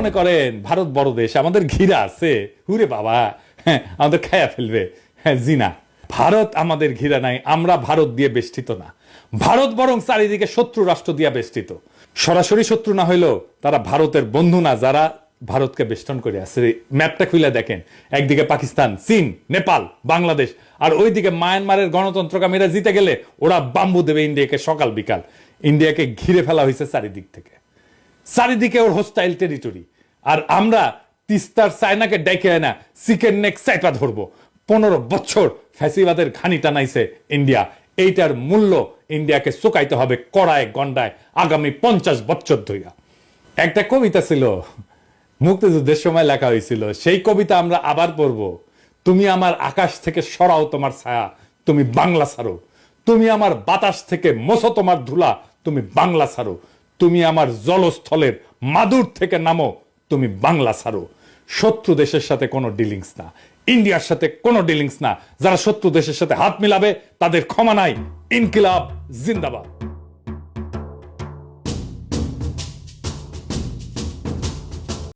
মনে করেন ভারত বড় দেশ, আমাদের ঘিরা আছে, হুরে বাবা, হ্যাঁ আমাদের খায়া ফেলবে? হ্যাঁ জি না, ভারত আমাদের ঘিরা নাই, আমরা ভারত দিয়ে বেষ্টিত না। ভারত বরং চারিদিকে শত্রু রাষ্ট্র দিয়া বেষ্টিত। সরাসরি শত্রু না হইলেও তারা ভারতের বন্ধু না, যারা ভারতকে বেষ্টন করে আছে। ম্যাপটা খুলে দেখেন, একদিকে পাকিস্তান, চীন, নেপাল, বাংলাদেশ, আর ওইদিকে মায়ানমারের গণতন্ত্রকামীরা জিতে গেলে ওরা বাম্বু দেবে ইন্ডিয়াকে সকাল বিকাল। ইন্ডিয়াকে ঘিরে ফেলা হয়েছে চারিদিক থেকে, চারিদিকে ওর হোস্টাইল টেরিটরি। আর আমরা তিস্তার চায়নাকে ডেকে না চিকেন নেক চাইপা ধরবো। 15 বছর ফ্যাসিবাদের ঘানি টানাইছে ইন্ডিয়া, এইটার মূল্য ইন্ডিয়াকে চুকাইতে হবে কড়ায় গন্ডায় আগামী 50 বছর ধইরা। একটা কবিতা ছিল, মুক্তিযুদ্ধের সময় লেখা হয়েছিল, সেই কবিতা আমরা আবার পড়বো। তুমি আমার আকাশ থেকে সরাও তোমার ছায়া, তুমি বাংলা ছাড়ো। তুমি আমার বাতাস থেকে মোছো তোমার ধুলা, তুমি বাংলা ছাড়ো। তুমি আমার জলস্থলের মাদুর থেকে নামো, তুমি বাংলা ছাড়ো। শত্রু দেশের সাথে কোনো ডিলিংস না, ইন্ডিয়ার সাথে কোনো ডিলিংস না। যারা শত্রু দেশের সাথে হাত মিলাবে তাদের ক্ষমা নাই। ইনকিলাব জিন্দাবাদ।